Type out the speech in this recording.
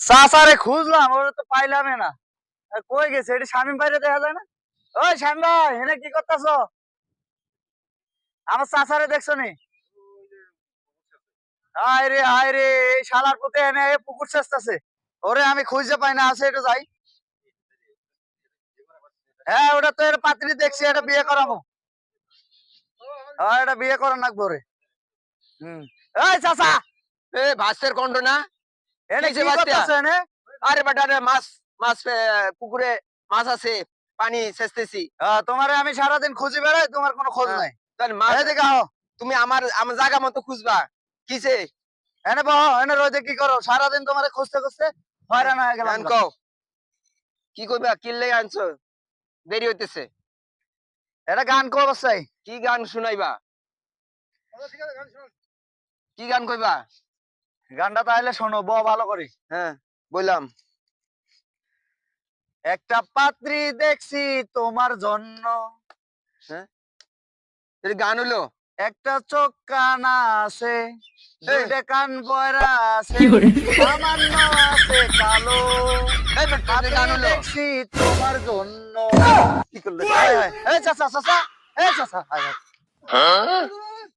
চাচারে খুঁজলাম, ওরে তো পাইলাম না। কই গেছে? এটি শামীম ভাইরে দেখা যায় না? ওই শামীম ভাই, এনে কি করতেছ? আমার চাচারে দেখছো নি? হায় রে হায় রে, এই শালার পুতে এনে পুকুর চেষ্টাছে। ওরে আমি খুঁজে পাই না, আছে একটু যাই। হ্যাঁ, ওটা তো এর পাত্রী দেখছি, এটা বিয়ে করাবো। হ্যাঁ, এটা বিয়ে করার নাকবো রে। হুম। এই চাচা, এ ভাস্তের কণ্ঠ না? এনে কিসে কি বাস্তিয়া? করতেছ এনে? আরে বেটা রে, মাছ মাছ পুকুরে মাছ আছে, পানি সেচতেছি। তোমারে আমি সারাদিন খুঁজি বেড়াই, তোমার কোনো খোঁজ নাই। তাহলে মাছ এদিকে আহ, তুমি আমার আমার জায়গা মতো খুঁজবা। কিসে এনে বহ, এনে রইতে কি করো? সারাদিন তোমারে খুঁজতে খুঁজতে হয়রান হয়ে গেলাম গা। কও কি কইবা? কিনলে আনছো? দেরি হইতেছে। এটা গান কো অবস্থায়? কি গান শুনাইবা? কি গান কইবা? গানটা তাহলে শোনো, ভালো করি। হ্যাঁ, বললাম। একটা পাত্রী দেখছি তোমার জন্য, হ্যাঁ, এটা গান হলো? একটা চোখ কানা আছে, দুইটা কান বয়রা আছে, সামান্য আছে কালো। এই বেটা, এটা গান পাত্রী হলো? দেখছি তোমার জন্য। কি করলে? এই চাচা চাচা, এই চাচা,